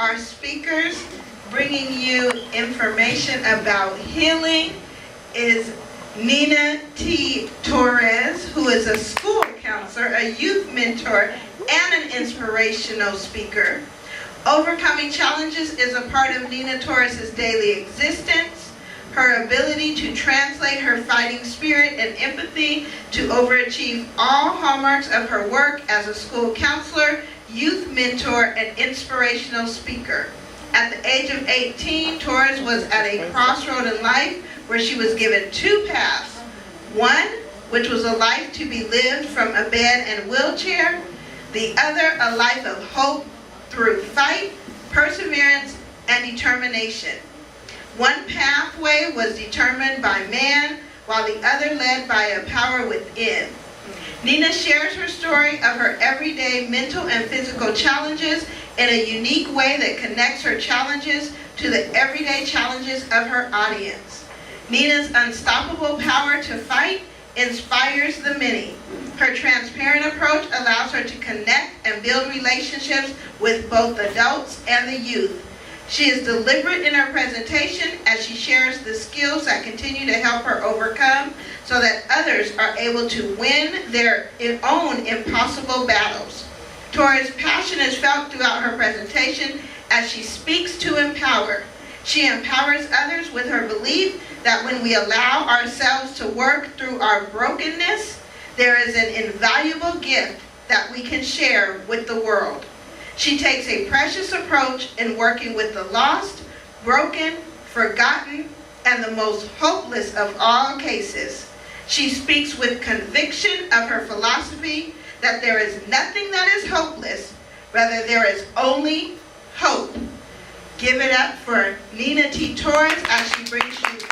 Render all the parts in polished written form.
our speakers, bringing you information about healing, is Nina T. Torres, who is a school counselor, a youth mentor, and an inspirational speaker. Overcoming challenges is a part of Nina Torres' daily existence. Her ability to translate her fighting spirit and empathy to overachieve all hallmarks of her work as a school counselor, youth mentor, and inspirational speaker. At the age of 18, Torres was at a crossroad in life where she was given two paths. One, which was a life to be lived from a bed and wheelchair. The other, a life of hope through fight, perseverance, and determination. One pathway was determined by man, while the other led by a power within. Nina shares her story of her everyday mental and physical challenges in a unique way that connects her challenges to the everyday challenges of her audience. Nina's unstoppable power to fight inspires the many. Her transparent approach allows her to connect and build relationships with both adults and the youth. She is deliberate in her presentation as she shares the skills that continue to help her overcome so that others are able to win their own impossible battles. Torres' passion is felt throughout her presentation as she speaks to empower. She empowers others with her belief that when we allow ourselves to work through our brokenness, there is an invaluable gift that we can share with the world. She takes a precious approach in working with the lost, broken, forgotten, and the most hopeless of all cases. She speaks with conviction of her philosophy that there is nothing that is hopeless, rather there is only hope. Give it up for Nina T. Torres as she brings you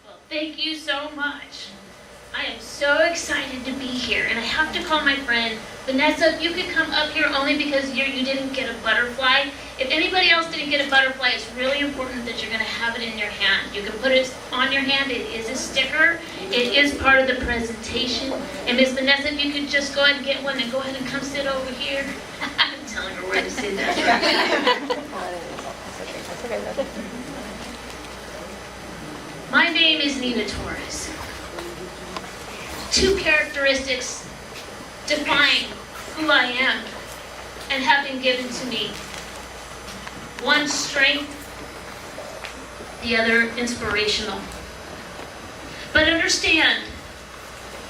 Well, thank you so much. I am so excited to be here, and I have to call my friend Vanessa. If you could come up here only because you didn't get a butterfly. If anybody else didn't get a butterfly, it's really important that you're going to have it in your hand. You can put it on your hand. It is a sticker. It is part of the presentation. And Miss Vanessa, if you could just go ahead and get one and go ahead and come sit over here. I'm telling her where to sit. My name is Nina Torres. Two characteristics define who I am and have been given to me. One, strength, the other, inspirational. But understand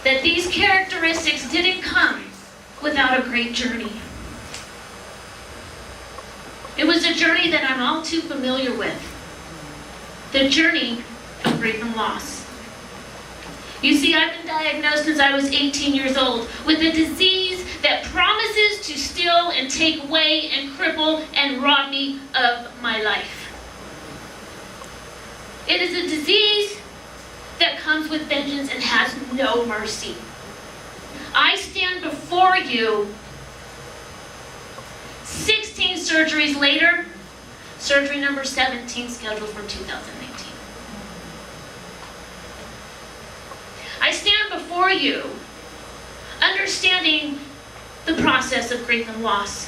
that these characteristics didn't come without a great journey. It was a journey that I'm all too familiar with. The journey of grief and loss. You see, I've been diagnosed since I was 18 years old with a disease that promises to steal and take away and cripple and rob me of my life. It is a disease that comes with vengeance and has no mercy. I stand before you 16 surgeries later, surgery number 17 scheduled for 2019. I stand before you understanding the process of grief and loss.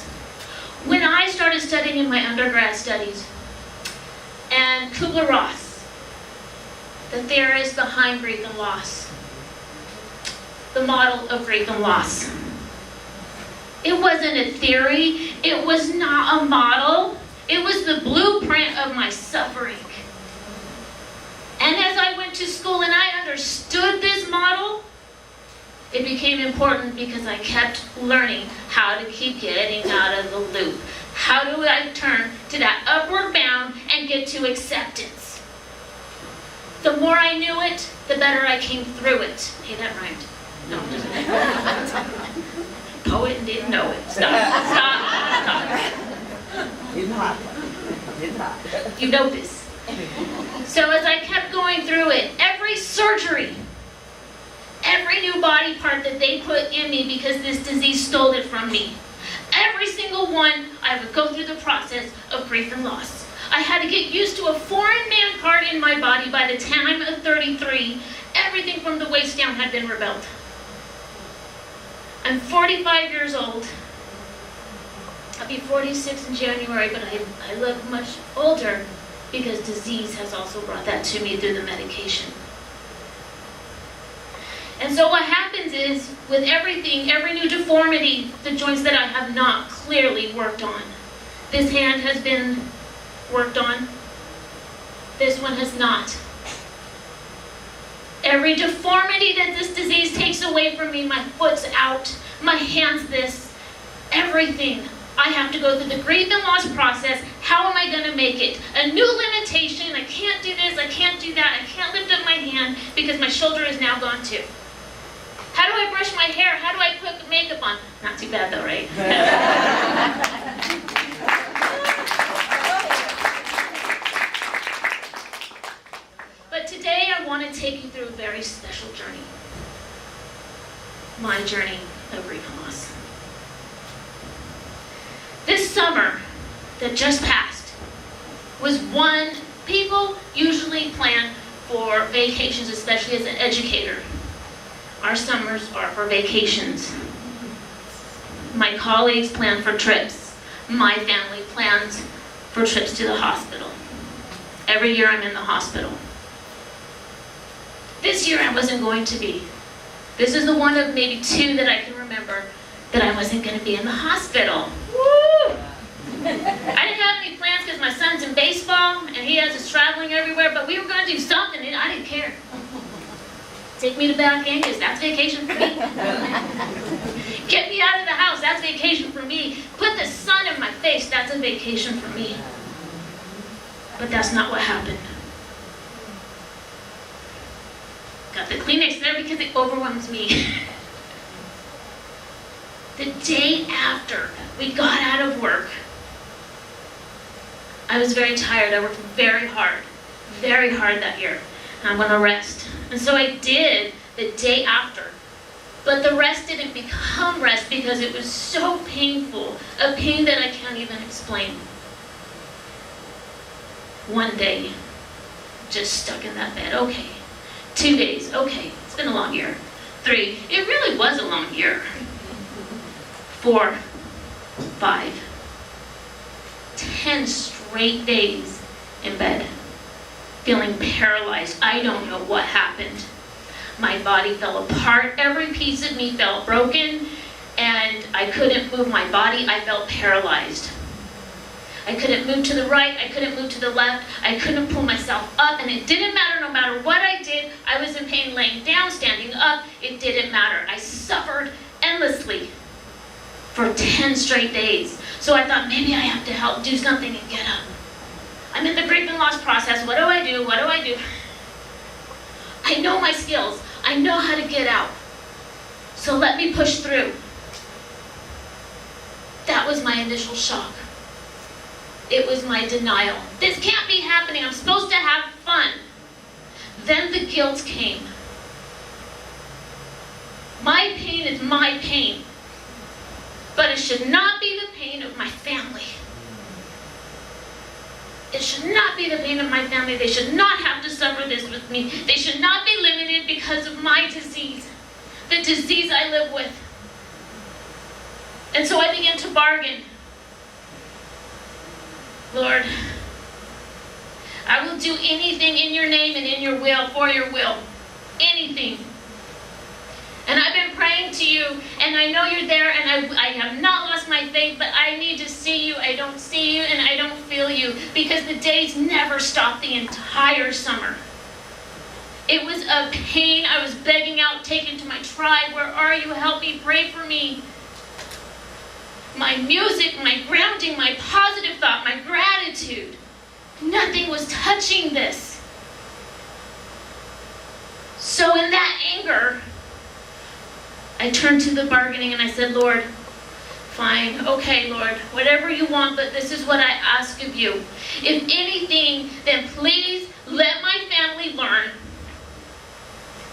When I started studying in my undergrad studies, and Kubler-Ross, the theorist behind grief and loss, the model of grief and loss. It wasn't a theory, it was not a model, it was the blueprint of my suffering. And as I went to school and I understood this model, it became important because I kept learning how to keep getting out of the loop. How do I turn to that upward bound and get to acceptance? The more I knew it, the better I came through it. Hey, that rhymed. No, poet didn't know it. Stop. Did not. You know this. So as I kept going through it, every surgery, every new body part that they put in me because this disease stole it from me, every single one, I would go through the process of grief and loss. I had to get used to a foreign man part in my body by the time of 33. Everything from the waist down had been rebuilt. I'm 45 years old. I'll be 46 in January, but I look much older because disease has also brought that to me through the medication. And so what happens is, with everything, every new deformity, the joints that I have not clearly worked on. This hand has been worked on. This one has not. Every deformity that this disease takes away from me, my foot's out, my hand's this, everything. I have to go through the grief and loss process. How am I going to make it? A new limitation. I can't do this, I can't do that, I can't lift up my hand because my shoulder is now gone too. How do I brush my hair? How do I put makeup on? Not too bad though, right? But today I want to take you through a very special journey. My journey of grief and loss. This summer that just passed was one people usually plan for vacations, especially as an educator. Our summers are for vacations. My colleagues plan for trips. My family plans for trips to the hospital. Every year I'm in the hospital. This year I wasn't going to be. This is the one of maybe two that I can remember that I wasn't going to be in the hospital. Woo! I didn't have any plans because my son's in baseball and he has us traveling everywhere, but we were going to do something and I didn't care. Take me to back Angus, that's vacation for me. Get me out of the house, that's vacation for me. Put the sun in my face, that's a vacation for me. But that's not what happened. Got the Kleenex there because it overwhelms me. The day after we got out of work, I was very tired. I worked very hard that year. I'm going to rest. And so I did the day after. But the rest didn't become rest because it was so painful, a pain that I can't even explain. One day, just stuck in that bed. Okay. 2 days. Okay. It's been a long year. 3. It really was a long year. 4, 5, 10 straight days in bed, feeling paralyzed. I don't know what happened. My body fell apart. Every piece of me felt broken, and I couldn't move my body. I felt paralyzed. I couldn't move to the right. I couldn't move to the left. I couldn't pull myself up, and it didn't matter. No matter what I did, I was in pain laying down, standing up. It didn't matter. I suffered endlessly for 10 straight days. So I thought, maybe I have to help do something and get up. I'm in the grief and loss process. What do I do? What do I do? I know my skills. I know how to get out. So let me push through. That was my initial shock. It was my denial. This can't be happening. I'm supposed to have fun. Then the guilt came. My pain is my pain. But it should not be the pain of my family. It should not be the pain of my family. They should not have to suffer this with me. They should not be limited because of my disease, the disease I live with. And so I began to bargain. Lord, I will do anything in your name and in your will, for your will. Anything. And I've been praying to you, and I know you're there, and I have not lost my faith, but I need to see you. I don't see you, and I don't feel you, because the days never stopped the entire summer. It was a pain. I was begging out, taken to my tribe. Where are you? Help me. Pray for me. My music, my grounding, my positive thought, my gratitude. Nothing was touching this. So in that anger, I turned to the bargaining and I said, Lord, fine, okay, Lord, whatever you want, but this is what I ask of you. If anything, then please let my family learn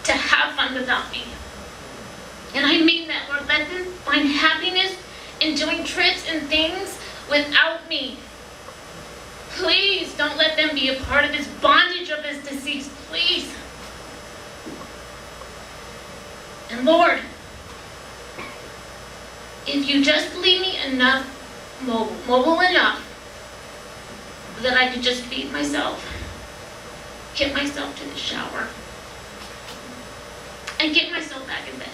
to have fun without me. And I mean that, Lord. Let them find happiness enjoying trips and things without me. Please don't let them be a part of this bondage of this disease, please. And Lord, if you just leave me enough, mobile enough, that I could just feed myself, get myself to the shower, and get myself back in bed,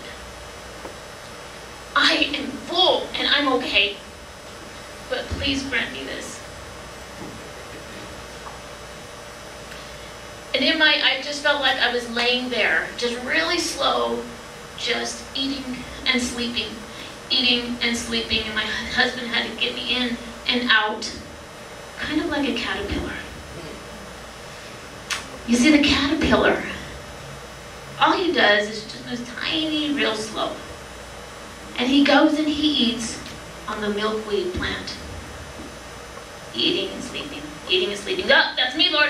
I am full and I'm okay. But please grant me this. And I just felt like I was laying there, just really slow, just eating and sleeping, and my husband had to get me in and out, kind of like a caterpillar. You see, the caterpillar, all he does is just moves tiny, real slow. And he goes and he eats on the milkweed plant. Eating and sleeping, eating and sleeping. Oh, that's me, Lord.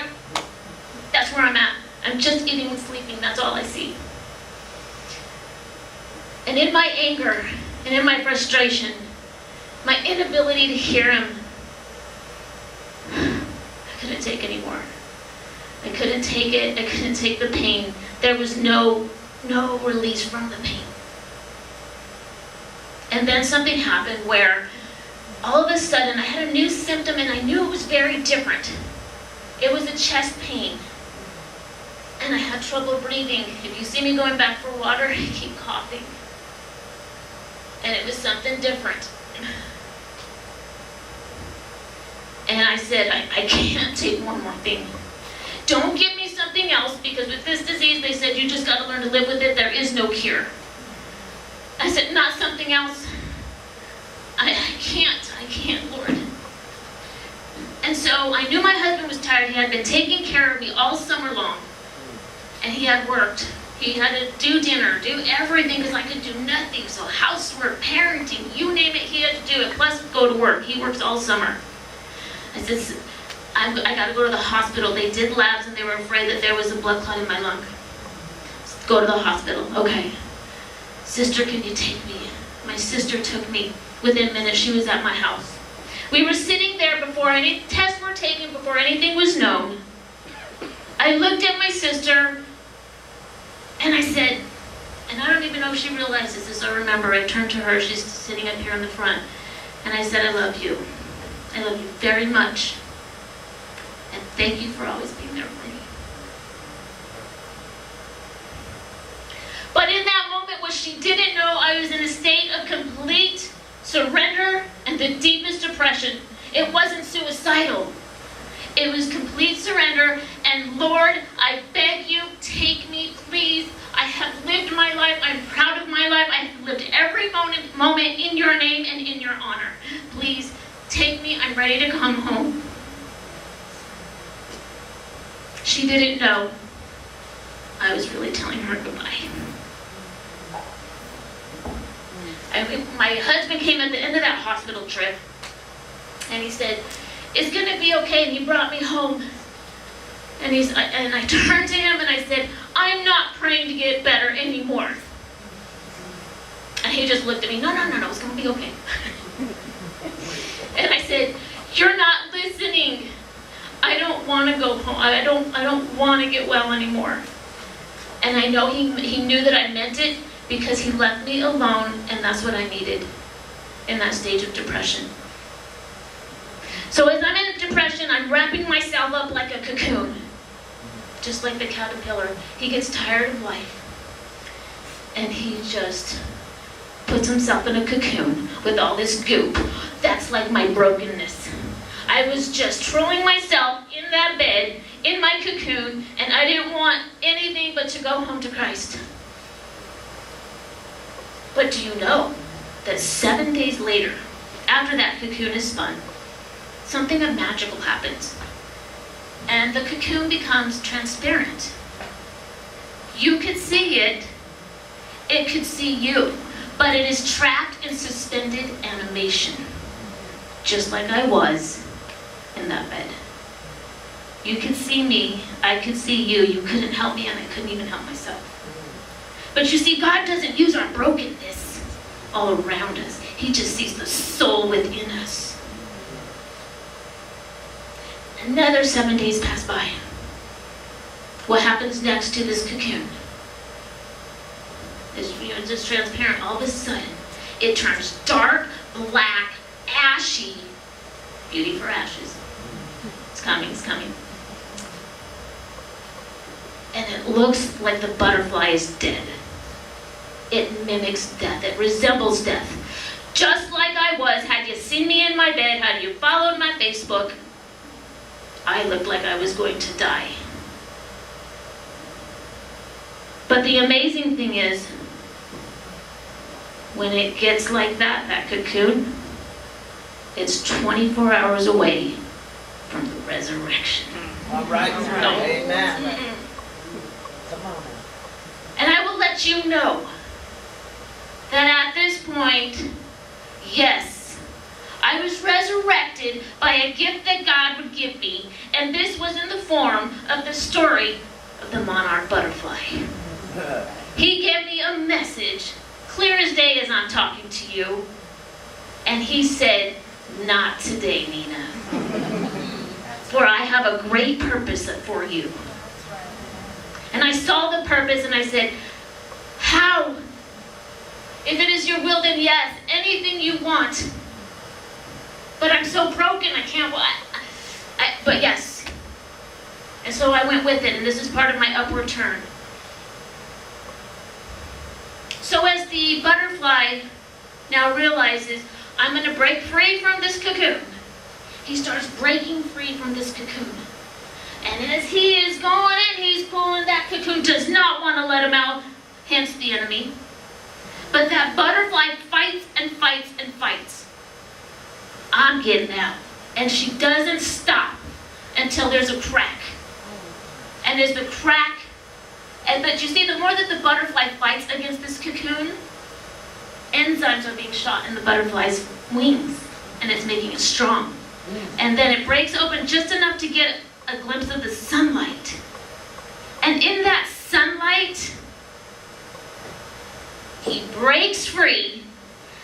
That's where I'm at. I'm just eating and sleeping. That's all I see. And in my anger and in my frustration, my inability to hear him, I couldn't take anymore. I couldn't take it. I couldn't take the pain. There was no release from the pain. And then something happened where all of a sudden I had a new symptom, and I knew it was very different. It was a chest pain. And I had trouble breathing. If you see me going back for water, I keep coughing. And it was something different. And I said, I can't take one more thing. Don't give me something else, because with this disease, they said you just got to learn to live with it. There is no cure. I said, not something else. I can't, Lord. And so I knew my husband was tired. He had been taking care of me all summer long. And he had worked. He had to do dinner, do everything, because I could do nothing. So housework, parenting, you name it, he had to do it. Plus go to work. He works all summer. I said, I got to go to the hospital. They did labs and they were afraid that there was a blood clot in my lung. Go to the hospital. Okay. Sister, can you take me? My sister took me. Within minutes, she was at my house. We were sitting there before any tests were taken, before anything was known. I looked at my sister, and I said, and I don't even know if she realizes this, I remember, I turned to her, she's sitting up here in the front, and I said, I love you. I love you very much. And thank you for always being there for me. But in that moment, what she didn't know, I was in a state of complete surrender and the deepest depression. It wasn't suicidal. It was complete surrender. And Lord, I beg you, take me, please. I have lived my life. I'm proud of my life. I have lived every moment in your name and in your honor. Please take me. I'm ready to come home. She didn't know I was really telling her goodbye. My husband came at the end of that hospital trip, and he said, it's going to be okay, and he brought me home. And I turned to him and I said, I'm not praying to get better anymore. And he just looked at me, no, it's going to be okay. And I said, you're not listening. I don't want to go home. I don't want to get well anymore. And I know he knew that I meant it, because he left me alone, and that's what I needed in that stage of depression. So as I'm in depression, I'm wrapping myself up like a cocoon, just like the caterpillar. He gets tired of life, and he just puts himself in a cocoon with all this goop. That's like my brokenness. I was just trolling myself in that bed, in my cocoon, and I didn't want anything but to go home to Christ. But do you know that 7 days later, after that cocoon is spun, something magical happens. And the cocoon becomes transparent. You could see it, it could see you, but it is trapped in suspended animation, just like I was in that bed. You could see me, I could see you, you couldn't help me, and I couldn't even help myself. But you see, God doesn't use our brokenness all around us. He just sees the soul within us. Another 7 days pass by. What happens next to this cocoon? It's just transparent. All of a sudden, It turns dark, black, ashy. Beauty for ashes. It's coming, it's coming. And it looks like the butterfly is dead. It mimics death. It resembles death. Just like I was, had you seen me in my bed, had you followed my Facebook, I looked like I was going to die. But the amazing thing is, when it gets like that cocoon, it's 24 hours away from the resurrection. All right. Amen. Come on. And I will let you know that at this point, yes, I was resurrected by a gift that God would give me, and this was in the form of the story of the Monarch Butterfly. He gave me a message, clear as day as I'm talking to you, and he said, "Not today, Nina, for I have a great purpose for you." And I saw the purpose and I said, "How? If it is your will, then yes, anything you want. But I'm so broken, I can't, but yes." And so I went with it, and this is part of my upward turn. So as the butterfly now realizes, I'm going to break free from this cocoon, he starts breaking free from this cocoon. And as he is going in, he's pulling, that cocoon does not want to let him out, hence the enemy. But that butterfly fights and fights and fights. I'm getting out. And she doesn't stop until there's a crack. And there's the crack. But you see, the more that the butterfly fights against this cocoon, enzymes are being shot in the butterfly's wings. And it's making it strong. And then it breaks open just enough to get a glimpse of the sunlight. And in that sunlight, he breaks free.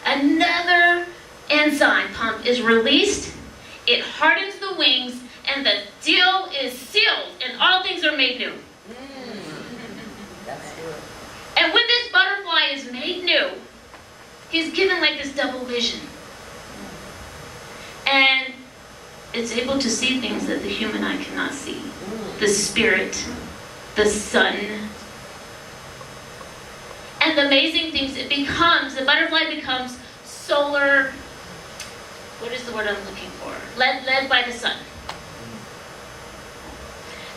Another enzyme pump is released. It hardens the wings, and the deal is sealed, and all things are made new. That's good. And when this butterfly is made new, he's given like this double vision. And it's able to see things that the human eye cannot see. The spirit, the sun. And the amazing things, the butterfly becomes solar, what is the word I'm looking for? Led by the sun.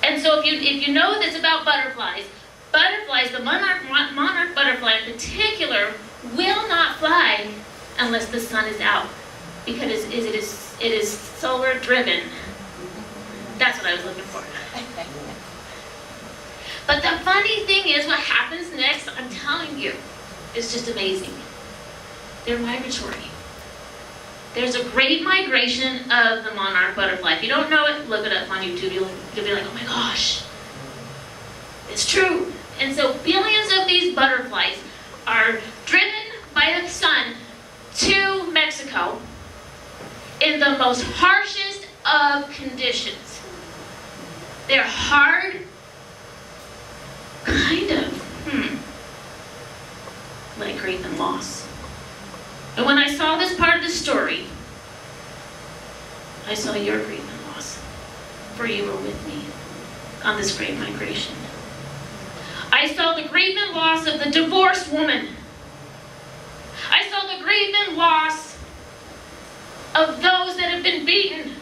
And so if you know this about butterflies, the monarch butterfly in particular, will not fly unless the sun is out, because it is solar driven. That's what I was looking for. But the funny thing is, what happens next, I'm telling you, is just amazing. They're migratory. There's a great migration of the monarch butterfly. If you don't know it, look it up on YouTube. You'll be like, oh my gosh. It's true. And so billions of these butterflies are driven by the sun to Mexico in the most harshest of conditions. They're hard, kind of, like grape and moss. And when I saw this part of the story, I saw your grief and loss, for you were with me on this great migration. I saw the grief and loss of the divorced woman. I saw the grief and loss of those that have been beaten.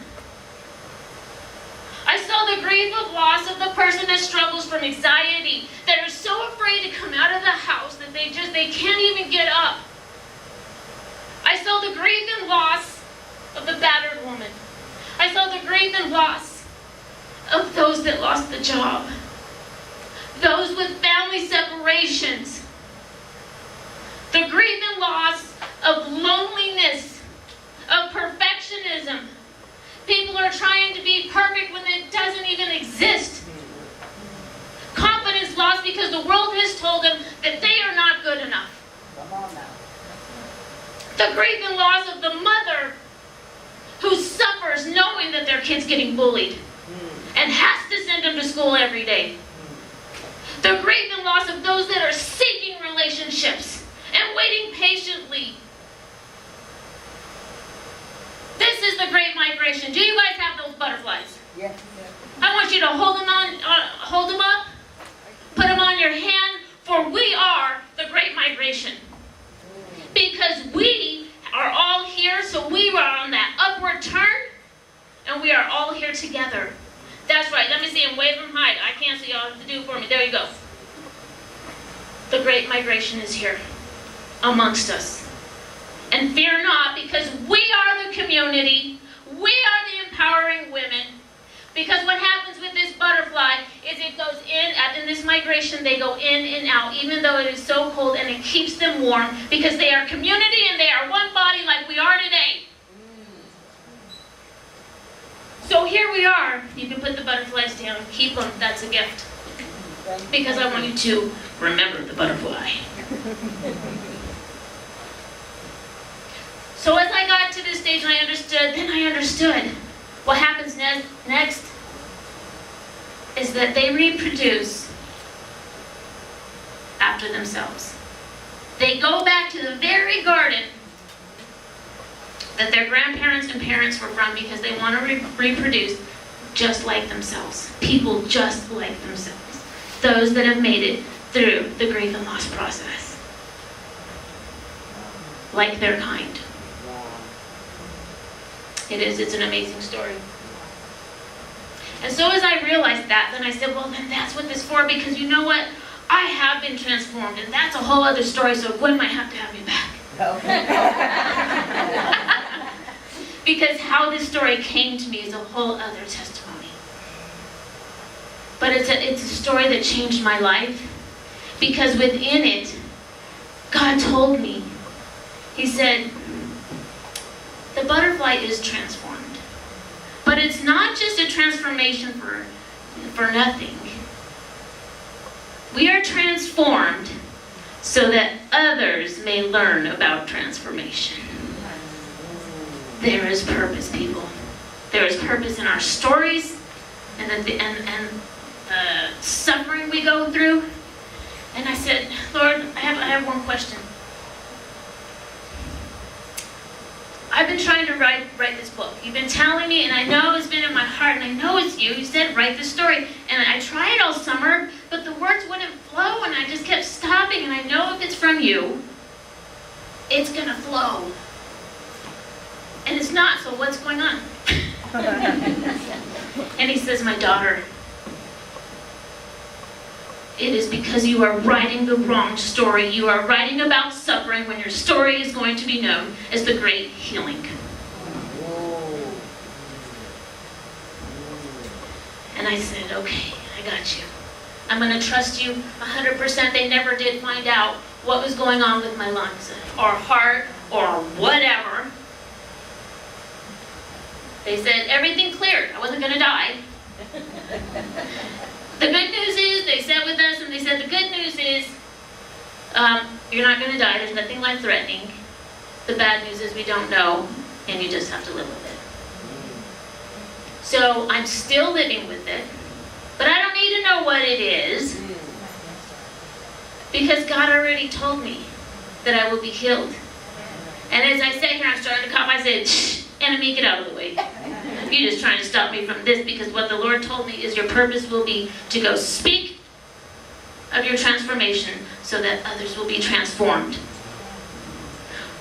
I saw the grief of loss of the person that struggles from anxiety, that are so afraid to come out of the house that they can't even get up. I saw the grief and loss of the battered woman. I saw the grief and loss of those that lost the job. Those with family separations. The grief and loss of loneliness, of perfectionism. People are trying to be perfect when it doesn't even exist. Confidence lost because the world has told them that they are not good enough. Come on now. The grief and loss of the mother who suffers knowing that their kid's getting bullied and has to send them to school every day. The grief and loss of those that are seeking relationships and waiting patiently is the Great Migration. Do you guys have those butterflies? Yes. I want you to hold them up, put them on your hand, for we are the Great Migration. Because we are all here, so we are on that upward turn, and we are all here together. That's right. Let me see them. Wave them high. I can't see. Y'all have to do it for me. There you go. The Great Migration is here amongst us. And fear not, because we are the community. We are the empowering women. Because what happens with this butterfly is it goes in this migration, they go in and out, even though it is so cold, and it keeps them warm, because they are community and they are one body like we are today. So here we are. You can put the butterflies down, keep them, that's a gift. Because I want you to remember the butterfly. So as I got to this stage and I understood what happens next is that they reproduce after themselves. They go back to the very garden that their grandparents and parents were from, because they want to reproduce just like themselves. People just like themselves. Those that have made it through the grief and loss process. Like their kind. It's an amazing story. And so as I realized that, then I said, well, then that's what this is for, because you know what? I have been transformed, and that's a whole other story, so Gwen might have to have me back. Because how this story came to me is a whole other testimony. But it's a story that changed my life, because within it, God told me, He said, the butterfly is transformed. But it's not just a transformation for nothing. We are transformed so that others may learn about transformation. There is purpose, people. There is purpose in our stories and the suffering we go through. And I said, Lord, I have one question. I've been trying to write this book. You've been telling me, and I know it's been in my heart, and I know it's you. You said, write the story. And I tried all summer, but the words wouldn't flow, and I just kept stopping, and I know if it's from you, it's going to flow. And it's not, so what's going on? And He says, my daughter, it is because you are writing the wrong story. You are writing about suffering when your story is going to be known as the great healing. And I said, okay, I got you. I'm going to trust you 100%. They never did find out what was going on with my lungs or heart or whatever. They said everything cleared. I wasn't going to die. The good news is, they sat with us and they said, the good news is, you're not going to die. There's nothing life-threatening. The bad news is we don't know, and you just have to live with it. So I'm still living with it, but I don't need to know what it is, because God already told me that I will be healed. And as I sat here, I'm starting to cough. I said, shh, enemy, get out of the way. You're just trying to stop me from this, because what the Lord told me is your purpose will be to go speak of your transformation so that others will be transformed.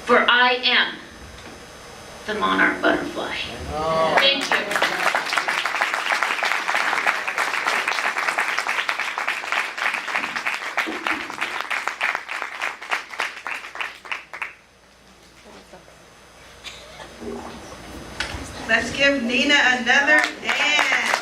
For I am the Monarch Butterfly. Thank you. Let's give Nina another hand.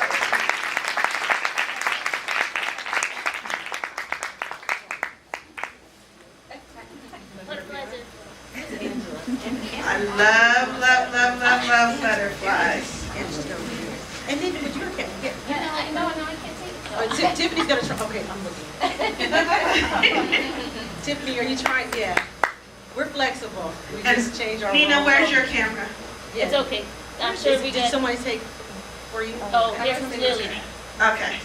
I love butterflies. And then, would you look at it? No, I can't take it. Tiffany's gonna try. Okay, I'm looking. Tiffany, are you trying? Yeah. We're flexible. We just change our Nina, roles. where's your camera? It's okay. I'm sure we Did did. somebody take for you? Oh, here's Lily. Okay.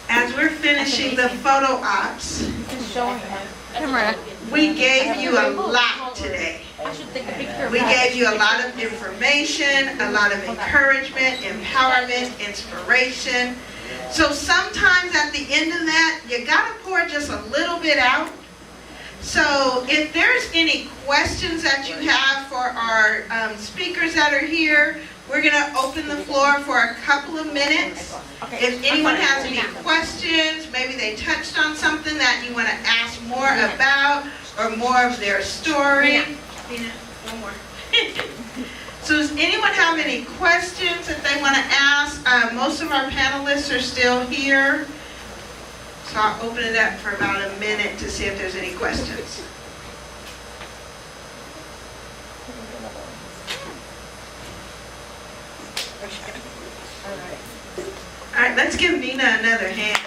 As we're finishing the photo ops, Camera. We gave you a lot today. We gave you a lot of information, a lot of encouragement, empowerment, inspiration. So sometimes at the end of that, you gotta pour just a little bit out. So if there's any questions that you have for our speakers that are here, we're gonna open the floor for a couple of minutes. If anyone has any questions, maybe they touched on something that you wanna ask more about, or more of their story. Nina, one more. So does anyone have any questions that they want to ask? Most of our panelists are still here. So I'll open it up for about a minute to see if there's any questions. All right, let's give Nina another hand.